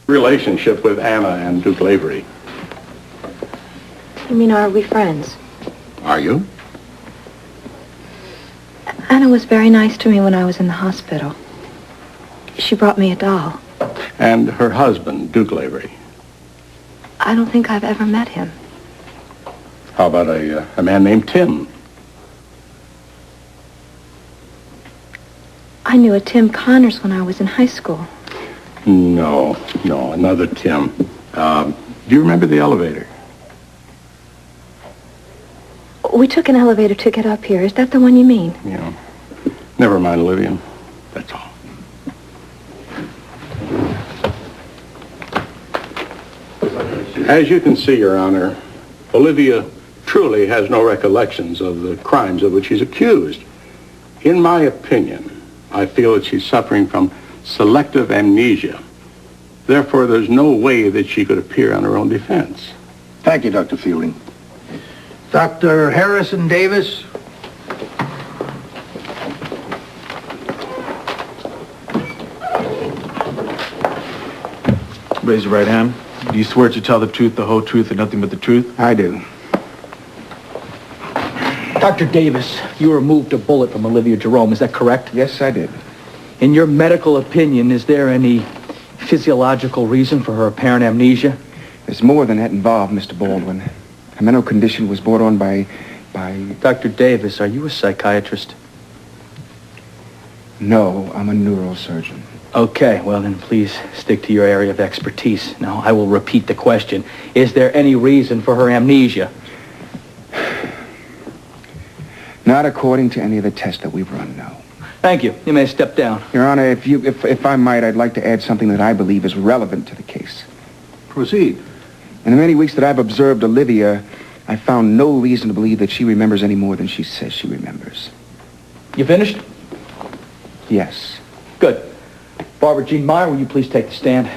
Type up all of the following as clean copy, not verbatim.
relationship with Anna and Duke Lavery. You mean, are we friends? Are you? Anna was very nice to me when I was in the hospital. She brought me a doll. And her husband, Duke Lavery. I don't think I've ever met him. How about a man named Tim? I knew a Tim Connors when I was in high school. No, another Tim. Do you remember the elevator? We took an elevator to get up here. Is that the one you mean? Yeah. Never mind, Olivia. That's all. As you can see, Your Honor, Olivia truly has no recollections of the crimes of which she's accused. In my opinion, I feel that she's suffering from selective amnesia. Therefore, there's no way that she could appear on her own defense. Thank you, Dr. Fielding. Dr. Harrison Davis. Raise your right hand. Do you swear to tell the truth, the whole truth, and nothing but the truth? I do. Dr. Davis, you removed a bullet from Olivia Jerome, is that correct? Yes, I did. In your medical opinion, is there any physiological reason for her apparent amnesia? There's more than that involved, Mr. Baldwin. Her mental condition was brought on by... Dr. Davis, are you a psychiatrist? No, I'm a neurosurgeon. Okay, well then please stick to your area of expertise. Now, I will repeat the question. Is there any reason for her amnesia? Not according to any of the tests that we've run, no. Thank you. You may step down. Your Honor, if I might, I'd like to add something that I believe is relevant to the case. Proceed. In the many weeks that I've observed Olivia, I found no reason to believe that she remembers any more than she says she remembers. You finished? Yes. Good. Barbara Jean Meyer, will you please take the stand?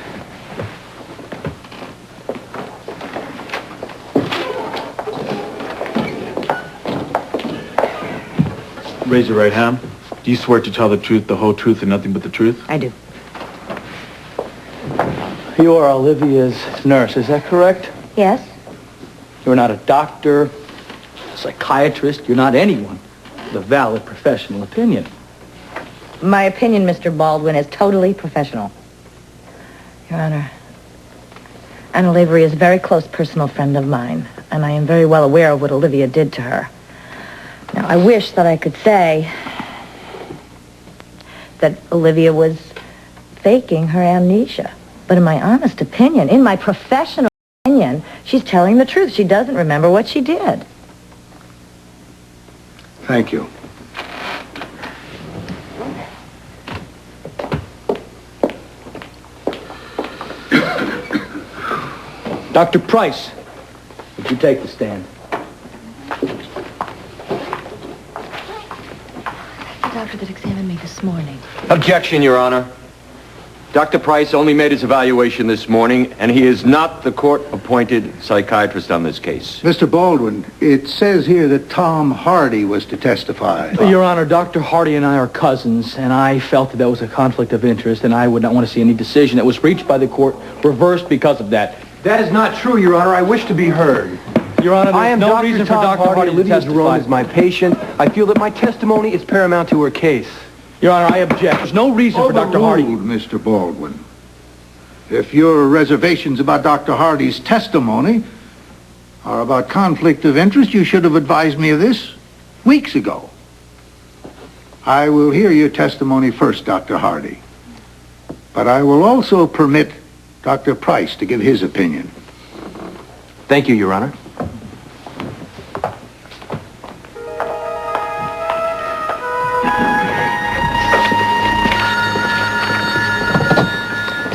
Raise your right hand. Do you swear to tell the truth, the whole truth, and nothing but the truth? I do. You are Olivia's nurse, is that correct? Yes? You're not a doctor, a psychiatrist, you're not anyone with a valid professional opinion. My opinion, Mr. Baldwin, is totally professional. Your Honor, Anna Lavery is a very close personal friend of mine, and I am very well aware of what Olivia did to her. Now, I wish that I could say that Olivia was faking her amnesia. But in my honest opinion, in my professional opinion, she's telling the truth. She doesn't remember what she did. Thank you. Dr. Price, would you take the stand? The doctor that examined me this morning. Objection, Your Honor. Dr. Price only made his evaluation this morning, and he is not the court-appointed psychiatrist on this case. Mr. Baldwin, it says here that Tom Hardy was to testify. Your Honor, Dr. Hardy and I are cousins, and I felt that was a conflict of interest, and I would not want to see any decision that was reached by the court reversed because of that. That is not true, Your Honor. I wish to be heard. Your Honor, I am no reason for Dr. Hardy to Olivia Jerome testify. is my patient. I feel that my testimony is paramount to her case. Your Honor, I object. There's no reason for Dr. Hardy. Overruled, Mr. Baldwin. If your reservations about Dr. Hardy's testimony are about conflict of interest, you should have advised me of this weeks ago. I will hear your testimony first, Dr. Hardy. But I will also permit Dr. Price to give his opinion. Thank you, Your Honor.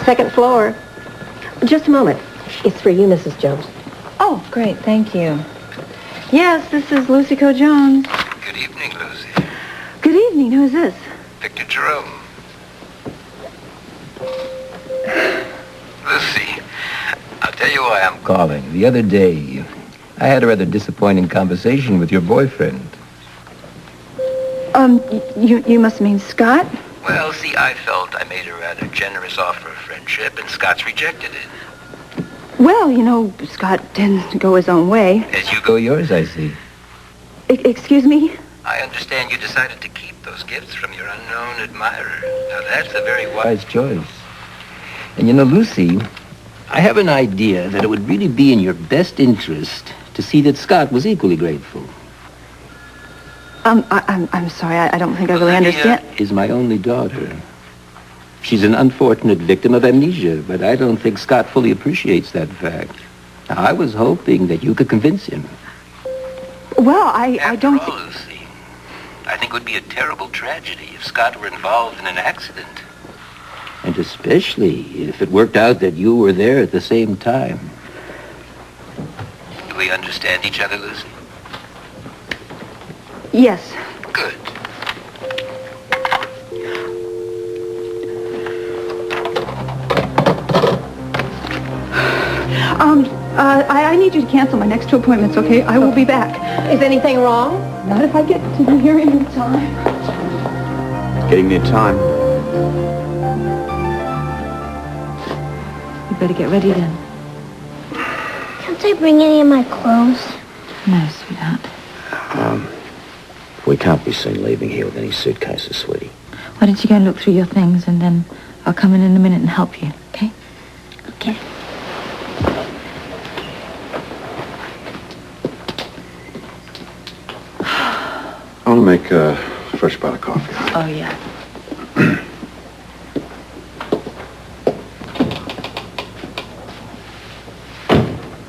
Second floor. Just a moment. It's for you, Mrs. Jones. Oh, great. Thank you. Yes, this is Lucy Coe Jones. Good evening, Lucy. Good evening. Who is this? Victor Jerome. Lucy, I'll tell you why I'm calling. The other day, I had a rather disappointing conversation with your boyfriend. You must mean Scott? Well, see, I felt I made a rather generous offer of friendship, and Scott's rejected it. Well, you know, Scott didn't go his own way. As you go yours, I see. Excuse me? I understand you decided to keep those gifts from your unknown admirer. Now, that's a very wise choice. And you know, Lucy, I have an idea that it would really be in your best interest to see that Scott was equally grateful. I'm sorry, I don't think I really understand. Is my only daughter. She's an unfortunate victim of amnesia, but I don't think Scott fully appreciates that fact. Now, I was hoping that you could convince him. Well, I don't... After all, Lucy, I think it would be a terrible tragedy if Scott were involved in an accident. And especially if it worked out that you were there at the same time. Do we understand each other, Lucy? Yes. Good. I need you to cancel my next 2 appointments, okay? I will be back. Is anything wrong? Not if I get to the hearing in time. Getting near time. You better get ready then. Can't I bring any of my clothes? No, sweetheart. We can't be seen leaving here with any suitcases, sweetie. Why don't you go and look through your things, and then I'll come in a minute and help you, okay? Okay. I want to make a fresh pot of coffee. Oh, yeah.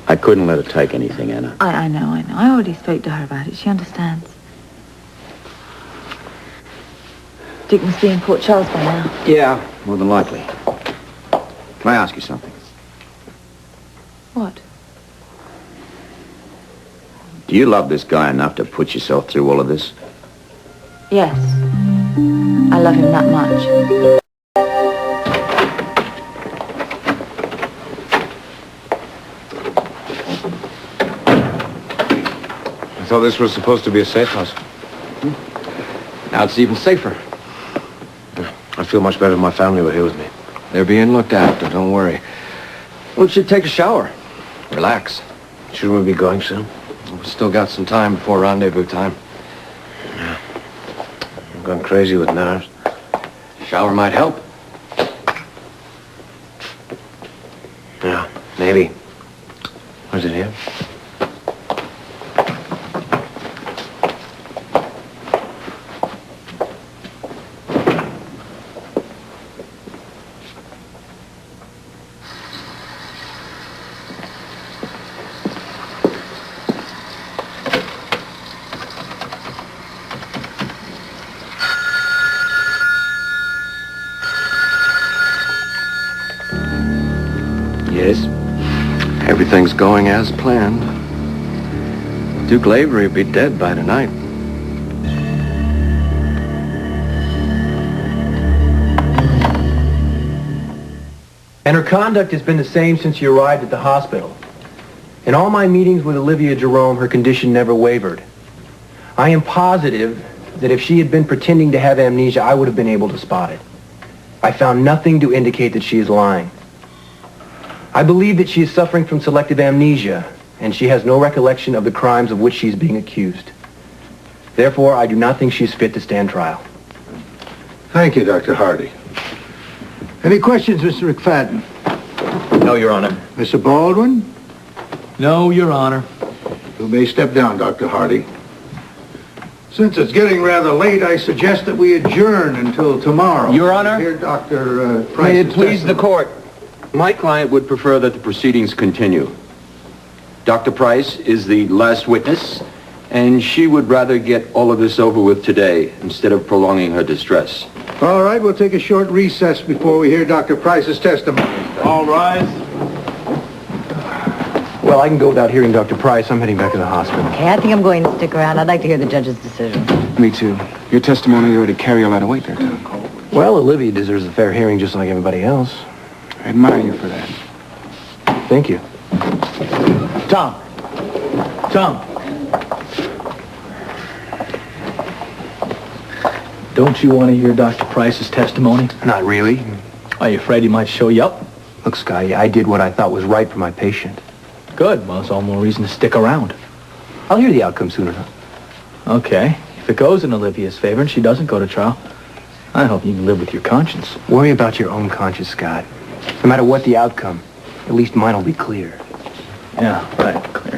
I couldn't let her take anything, Anna. I know. I already spoke to her about it. She understands. Dick must be in Port Charles by now. Yeah, more than likely. Can I ask you something? What? Do you love this guy enough to put yourself through all of this? Yes. I love him that much. I thought this was supposed to be a safe house. Now it's even safer. I feel much better if my family were here with me. They're being looked after, don't worry. We should take a shower. Relax. Shouldn't we be going soon? We've still got some time before rendezvous time. Yeah. I'm going crazy with nerves. Shower might help. Yeah, maybe. Was it here? Yes. Everything's going as planned. Duke Lavery will be dead by tonight. And her conduct has been the same since she arrived at the hospital. In all my meetings with Olivia Jerome, her condition never wavered. I am positive that if she had been pretending to have amnesia, I would have been able to spot it. I found nothing to indicate that she is lying. I believe that she is suffering from selective amnesia, and she has no recollection of the crimes of which she is being accused. Therefore, I do not think she is fit to stand trial. Thank you, Dr. Hardy. Any questions, Mr. McFadden? No, Your Honor. Mr. Baldwin? No, Your Honor. You may step down, Dr. Hardy. Since it's getting rather late, I suggest that we adjourn until tomorrow. Your Honor? Hear Dr. Price's May it please the testimony. court. My client would prefer that the proceedings continue. Dr. Price is the last witness, and she would rather get all of this over with today instead of prolonging her distress. All right, we'll take a short recess before we hear Dr. Price's testimony. All rise. Well, I can go without hearing Dr. Price. I'm heading back to the hospital. Okay, I think I'm going to stick around. I'd like to hear the judge's decision. Me too. Your testimony ought to carry a lot of weight there, too. Well, Olivia deserves a fair hearing just like everybody else. I admire you for that. Thank you. Tom. Don't you want to hear Dr. Price's testimony? Not really. Are you afraid he might show you up? Look, Scotty, I did what I thought was right for my patient. Good. Well, it's all more reason to stick around. I'll hear the outcome soon enough. Okay. If it goes in Olivia's favor and she doesn't go to trial, I hope you can live with your conscience. Worry about your own conscience, Scott. No matter what the outcome, at least mine will be clear. Yeah, right. Clear.